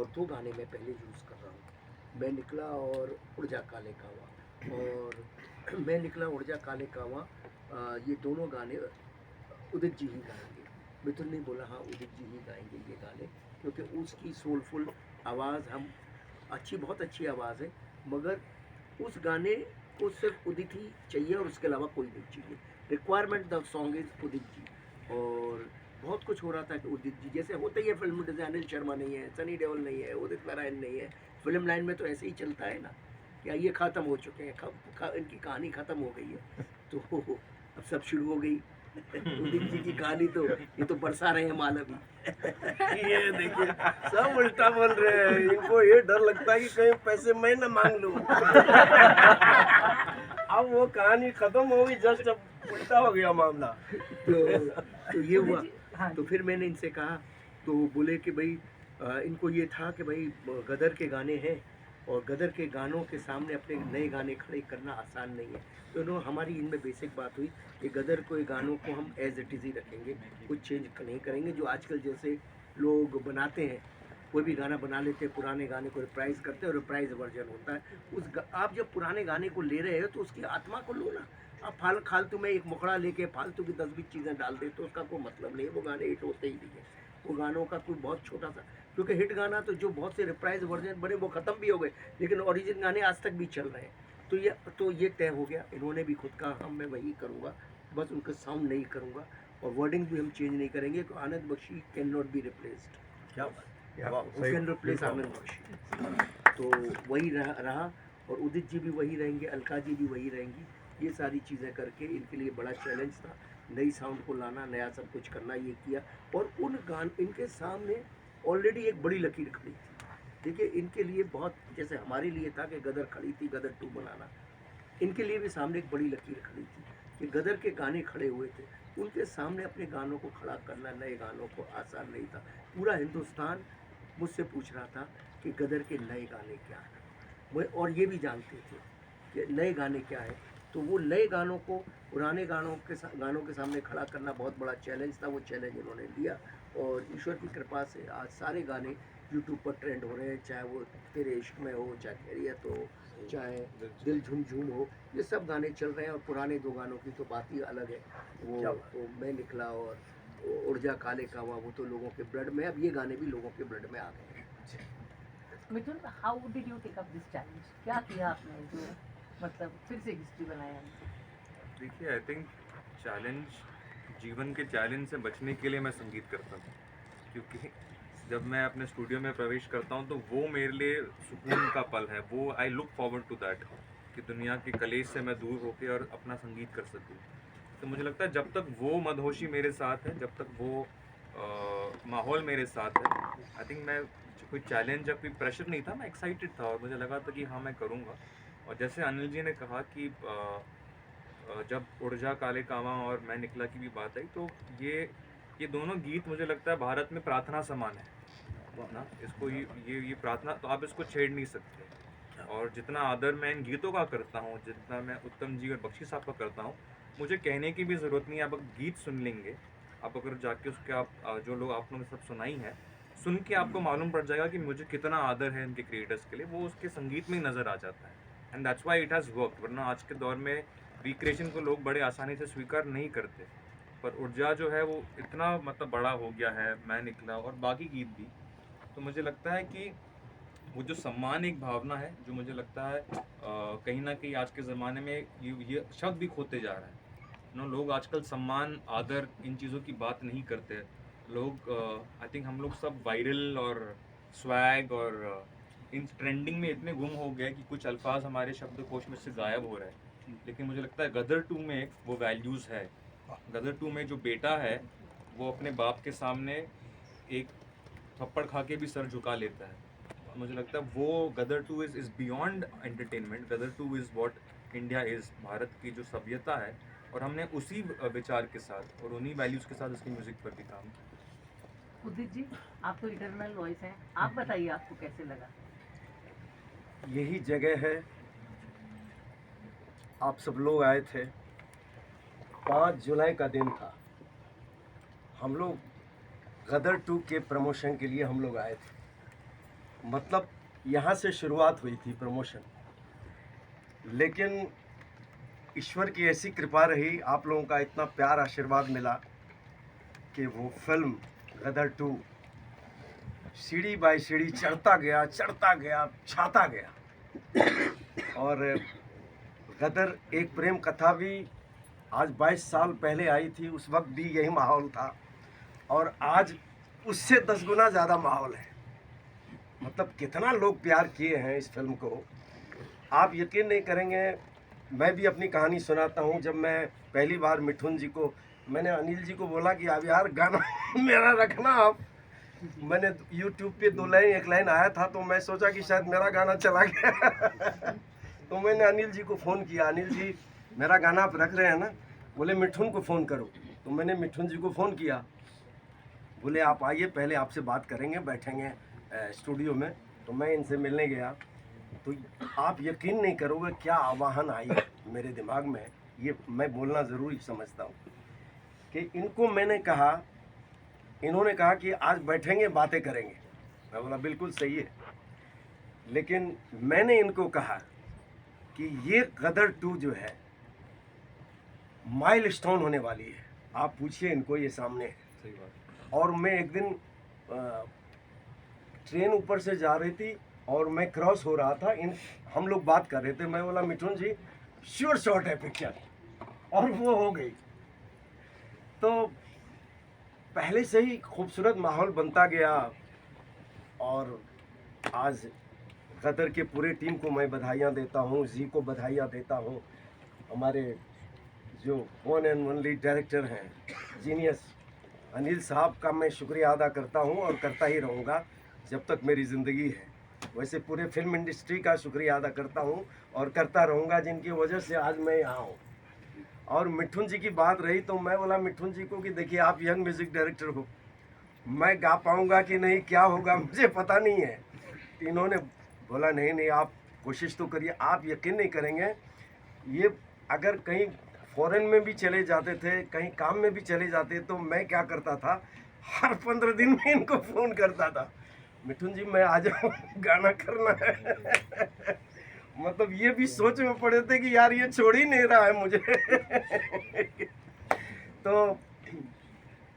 और 2 गाने मैं पहले यूज़ कर रहा हूँ, मैं निकला और उड़ जा काले कावां। और मैं निकला उड़ जा काले कावां, ये दोनों गाने उदित जी ही गाएंगे। मिथुन ने बोला हाँ उदित जी ही गाएंगे ये गाने, क्योंकि उसकी सोलफुल आवाज़ हम अच्छी, बहुत अच्छी आवाज़ है, मगर उस गाने को सिर्फ उदित ही चाहिए और उसके अलावा कोई नहीं चाहिए। Requirement the song is Udit ji. और बहुत कुछ हो रहा था कि उदित जी जैसे होता ही है फिल्म, जैसे अनिल शर्मा नहीं है, सनी देओल नहीं है, उदित नारायण नहीं है, फिल्म लाइन में तो ऐसे ही चलता है ना, क्या ये ख़त्म हो चुके हैं, इनकी कहानी ख़त्म हो गई है, तो अब सब शुरू हो गई उदित जी की कहानी, तो ये तो बरसा रहे हैं माल अभी। ये देखिए सब उल्टा बोल रहे हैं, इनको ये डर लगता है कि कहीं पैसे मैं ना मांग लूं। अब वो कहानी खत्म हो गई, जस्ट अब उल्टा हो गया मामला। तो ये हुआ। तो फिर मैंने इनसे कहा, तो बोले कि भाई इनको ये था कि भाई गदर के गाने हैं और गदर के गानों के सामने अपने नए गाने खड़े करना आसान नहीं है। तो इन्होंने, हमारी इनमें बेसिक बात हुई कि गदर के गानों को हम एज इट इज़ ही रखेंगे, कुछ चेंज नहीं करेंगे। जो आजकल जैसे लोग बनाते हैं, कोई भी गाना बना लेते हैं, पुराने गाने को रिप्राइज करते हैं और रिप्राइज वर्जन होता है। आप जब पुराने गाने को ले रहे हो तो उसकी आत्मा को लो ना। आप फालतू में एक मुखड़ा लेके फालतू की 10-20 चीज़ें डाल दे तो उसका कोई मतलब नहीं है, वो गाने हिट होते ही नहीं है। वो गानों का कोई बहुत छोटा सा, क्योंकि हिट गाना तो जो बहुत से रिप्राइज वर्जन बने वो ख़त्म भी हो गए, लेकिन ओरिजिनल गाने आज तक भी चल रहे हैं। तो ये तय हो गया, इन्होंने भी खुद कहा हाँ मैं वही करूँगा, बस उनका साउंड नहीं करूँगा और वर्डिंग भी हम चेंज नहीं करेंगे। तो Anand Bakshi can not be replaced, क्या कैन रिप्लेस आनंद बख्शी। तो वही रहा और उदित जी भी वही रहेंगे, अलका जी भी वही रहेंगी। ये सारी चीज़ें करके इनके लिए बड़ा चैलेंज था, नई साउंड को लाना, नया सब कुछ करना, ये किया। और उन गान इनके सामने ऑलरेडी एक बड़ी लकीर खड़ी थी। देखिए इनके लिए बहुत, जैसे हमारे लिए था कि गदर खड़ी थी, गदर 2 बनाना, इनके लिए भी सामने एक बड़ी लकीर खड़ी थी कि गदर के गाने खड़े हुए थे, उनके सामने अपने गानों को खड़ा करना, नए गानों को, आसान नहीं था। पूरा हिंदुस्तान मुझसे पूछ रहा था कि गदर के नए गाने क्या हैं, वो और ये भी जानते थे कि नए गाने क्या है। तो वो नए गानों को पुराने गानों के सामने खड़ा करना बहुत बड़ा चैलेंज था। वो चैलेंज उन्होंने लिया और ईश्वर की कृपा से आज सारे गाने यूट्यूब पर ट्रेंड हो रहे हैं, चाहे वो तेरे इश्क में हो, चाहे खैरियत हो, चाहे दिल झुम झुम हो, ये सब गाने चल रहे हैं। और पुराने 2 गानों की तो बात ही अलग है, वो मैं निकला और उड़ जा काले कावां, वो तो लोगों के ब्लड में, अब ये गाने भी लोगों के ब्लड में आ गए हैं। Mithun, how did you take up this challenge? क्या किया आपने जो मतलब फिर से हिस्ट्री बनाया? देखिए, आई थिंक चैलेंज, जीवन के चैलेंज से बचने के लिए मैं संगीत करता हूँ, क्योंकि जब मैं अपने स्टूडियो में प्रवेश करता हूँ तो वो मेरे लिए सुकून का पल है। वो I look forward to that, कि दुनिया के कलेश से मैं दूर होकर और अपना संगीत कर सकूँ। तो मुझे लगता है जब तक वो मदहोशी मेरे साथ है, जब तक वो माहौल मेरे साथ है, आई थिंक मैं कोई चैलेंज या कोई प्रेशर नहीं था, मैं एक्साइटेड था और मुझे लगा था कि हाँ मैं करूँगा। और जैसे अनिल जी ने कहा कि जब उड़ जा काले कावां और मैं निकला की भी बात आई, तो ये दोनों गीत मुझे लगता है भारत में प्रार्थना समान है ना। इसको ये प्रार्थना, तो आप इसको छेड़ नहीं सकते। और जितना आदर मैं इन गीतों का करता हूँ, जितना मैं उत्तम जी और बख्शी साहब का करता हूँ, मुझे कहने की भी ज़रूरत नहीं है। आप गीत सुन लेंगे, आप अगर जाके उसके आप जो लोग आप लोगों ने सब सुनाई है, सुन के आपको मालूम पड़ जाएगा कि मुझे कितना आदर है इनके क्रिएटर्स के लिए। वो उसके संगीत में ही नज़र आ जाता है, and that's why it has work. वरना आज के दौर में रिक्रिएशन को लोग बड़े आसानी से स्वीकार नहीं करते, पर ऊर्जा जो है वो इतना मतलब बड़ा हो गया है, मैं निकला और बाकी गीत भी। तो मुझे लगता है कि वो जो सम्मान एक भावना है, जो मुझे लगता है कहीं ना कहीं आज के ज़माने में ये शब्द भी खोते जा रहा है। लोग आजकल सम्मान, आदर, इन चीज़ों की बात नहीं करते। लोग आई थिंक हम लोग सब वायरल और स्वैग और इन ट्रेंडिंग में इतने गुम हो गए कि कुछ अल्फाज हमारे शब्दकोश में से गायब हो रहे हैं। लेकिन मुझे लगता है गदर 2 में वो वैल्यूज़ है। गदर 2 में जो बेटा है वो अपने बाप के सामने एक थप्पड़ खा के भी सर झुका लेता है। मुझे लगता है वो Gadar 2 is beyond entertainment. Gadar 2 is what India is, Bharat की जो सभ्यता है। और हमने उसी विचार के साथ और उन्हीं वैल्यूज़ के साथ इसकी म्यूज़िक पर भी काम किया। उदित जी, आप तो इटरनल वॉइस हैं, आप बताइए आपको कैसे लगा? यही जगह है, आप सब लोग आए थे, 5 जुलाई का दिन था। हम लोग गदर 2 के प्रमोशन के लिए हम लोग आए थे। मतलब यहाँ से शुरुआत हुई थी प्रमोशन, लेकिन ईश्वर की ऐसी कृपा रही, आप लोगों का इतना प्यार आशीर्वाद मिला कि वो फिल्म गदर 2 सीढ़ी बाय सीढ़ी चढ़ता गया, छाता गया। और गदर एक प्रेम कथा भी आज 22 साल पहले आई थी, उस वक्त भी यही माहौल था, और आज उससे 10 गुना ज़्यादा माहौल है। मतलब कितना लोग प्यार किए हैं इस फिल्म को, आप यकीन नहीं करेंगे। मैं भी अपनी कहानी सुनाता हूँ। जब मैं पहली बार मिठुन जी को, मैंने अनिल जी को बोला कि अब यार गाना मेरा रखना आप। मैंने यूट्यूब पे 2 लाइन 1 लाइन आया था, तो मैं सोचा कि शायद मेरा गाना चला गया। तो मैंने अनिल जी को फ़ोन किया, अनिल जी मेरा गाना आप रख रहे हैं ना? बोले मिठुन को फ़ोन करो। तो मैंने मिठुन जी को फ़ोन किया, बोले आप आइए, पहले आपसे बात करेंगे, बैठेंगे स्टूडियो में। तो मैं इनसे मिलने गया, तो आप यकीन नहीं करोगे क्या आवाहन आई मेरे दिमाग में। ये मैं बोलना ज़रूरी समझता हूँ कि इनको मैंने कहा, इन्होंने कहा कि आज बैठेंगे बातें करेंगे। मैं बोला बिल्कुल सही है, लेकिन मैंने इनको कहा कि ये गदर 2 जो है माइलस्टोन होने वाली है। आप पूछिए इनको, ये सामने है। सही बात। और मैं एक दिन ट्रेन ऊपर से जा रही थी और मैं क्रॉस हो रहा था, हम लोग बात कर रहे थे। मैं बोला मिठुन जी श्योर शॉट है पिक्चर, और वो हो गई। तो पहले से ही खूबसूरत माहौल बनता गया, और आज गदर के पूरे टीम को मैं बधाइयाँ देता हूँ, जी को बधाइयाँ देता हूँ। हमारे जो 1 and only डायरेक्टर हैं, जीनियस अनिल साहब का मैं शुक्रिया अदा करता हूँ और करता ही रहूँगा जब तक मेरी ज़िंदगी है। वैसे पूरे फिल्म इंडस्ट्री का शुक्रिया अदा करता हूँ और करता रहूँगा, जिनकी वजह से आज मैं यहाँ हूँ। और मिठुन जी की बात रही, तो मैं बोला मिठुन जी को कि देखिए आप यंग म्यूज़िक डायरेक्टर हो, मैं गा पाऊँगा कि नहीं, क्या होगा मुझे पता नहीं है। तो इन्होंने बोला नहीं नहीं आप कोशिश तो करिए। आप यकीन नहीं करेंगे, ये अगर कहीं फॉरेन में भी चले जाते थे, कहीं काम में भी चले जाते, तो मैं क्या करता था, हर 15 दिन में इनको फ़ोन करता था, मिठुन जी मैं आ जाऊँ, गाना करना है। मतलब ये भी सोच में पड़े थे कि यार ये छोड़ ही नहीं रहा है मुझे। तो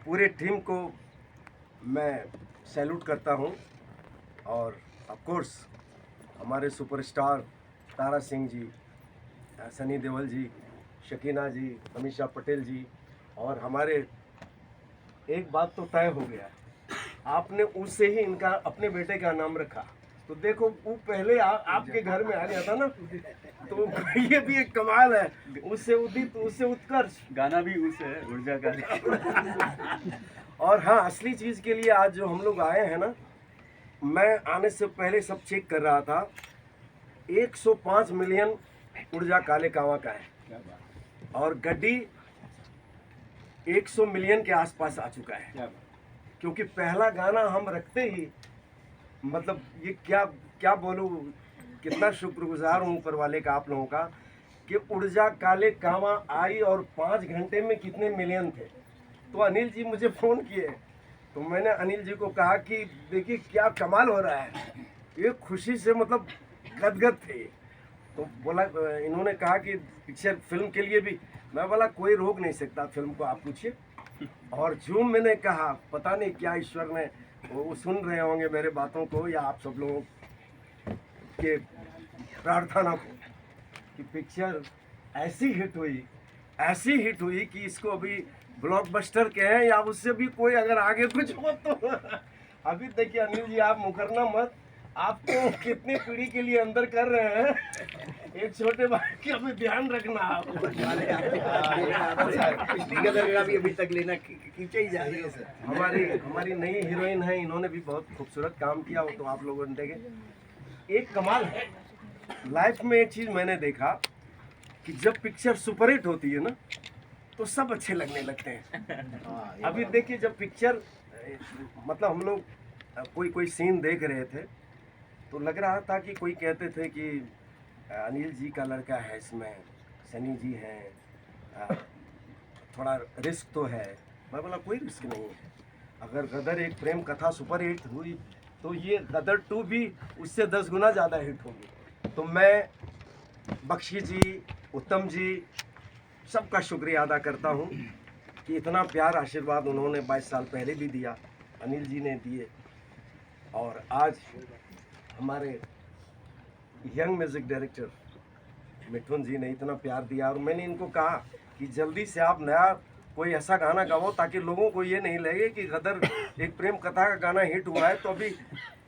पूरे टीम को मैं सैल्यूट करता हूँ, और ऑफ कोर्स हमारे सुपरस्टार तारा सिंह जी, सनी देओल जी, शकीना जी, अमीषा पटेल जी, और हमारे एक बात तो तय हो गया, आपने उससे ही इनका अपने बेटे का नाम रखा। तो देखो वो पहले आपके घर में आ गया था ना, तो ये भी एक कमाल है। उससे उदित, उससे उत्कर्ष, गाना भी उससे है, ऊर्जा का। और हाँ, असली चीज़ के लिए आज जो हम लोग आए हैं ना, मैं आने से पहले सब चेक कर रहा था, 105 मिलियन ऊर्जा काले कावा का है, और गड्डी 100 मिलियन के आसपास आ चुका है। क्योंकि पहला गाना हम रखते ही, मतलब ये क्या बोलूँ, कितना शुक्रगुजार हूँ ऊपर वाले का, आप लोगों का, कि ऊर्जा काले कावा आई और 5 घंटे में कितने मिलियन थे। तो अनिल जी मुझे फ़ोन किए, तो मैंने अनिल जी को कहा कि देखिए क्या कमाल हो रहा है, ये खुशी से मतलब गदगद थे। तो बोला, इन्होंने कहा कि पिक्चर फिल्म के लिए भी, मैं बोला कोई रोक नहीं सकता फिल्म को, आप पूछिए। और जो मैंने कहा, पता नहीं क्या ईश्वर ने, वो सुन रहे होंगे मेरे बातों को, या आप सब लोगों के प्रार्थना को, कि पिक्चर ऐसी हिट हुई कि इसको अभी ब्लॉकबस्टर के हैं, या उससे भी कोई अगर आगे कुछ हो तो। अभी देखिए अनिल जी, आप मुकरना मत, आपको कितनी पीढ़ी के लिए अंदर कर रहे हैं, एक छोटे भाई की अभी ध्यान रखना आप। भी अभी तक लेना खींचे ही जा रही है सर। हमारी नई हीरोइन है, इन्होंने भी बहुत खूबसूरत काम किया, वो तो आप लोगों ने देखे। एक कमाल है लाइफ में, एक चीज़ मैंने देखा कि जब पिक्चर सुपरहिट होती है ना, तो सब अच्छे लगने लगते हैं। अभी देखिए, जब पिक्चर, मतलब हम लोग कोई सीन देख रहे थे, तो लग रहा था कि कोई कहते थे कि अनिल जी का लड़का है इसमें, सनी जी हैं, थोड़ा रिस्क तो है। मैं बोला कोई रिस्क नहीं है, अगर गदर एक प्रेम कथा सुपर हिट हुई तो ये गदर 2 भी उससे 10 गुना ज़्यादा हिट होगी। तो मैं बख्शी जी, उत्तम जी सबका शुक्रिया अदा करता हूँ कि इतना प्यार आशीर्वाद उन्होंने 22 साल पहले भी दिया, अनिल जी ने दिए, और आज हमारे यंग म्यूज़िक डायरेक्टर मिठुन जी ने इतना प्यार दिया। और मैंने इनको कहा कि जल्दी से आप नया कोई ऐसा गाना गाओ ताकि लोगों को ये नहीं लगे कि गदर एक प्रेम कथा का गाना हिट हुआ है तो अभी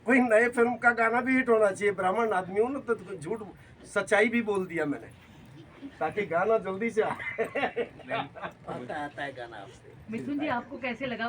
कोई नए फिल्म का गाना भी हिट होना चाहिए। ब्राह्मण आदमी हूँ ना, तो झूठ सच्चाई भी बोल दिया मैंने ताकि गाना जल्दी से आए। आता है गाना आपसे। मिथुन जी आपको कैसे लगा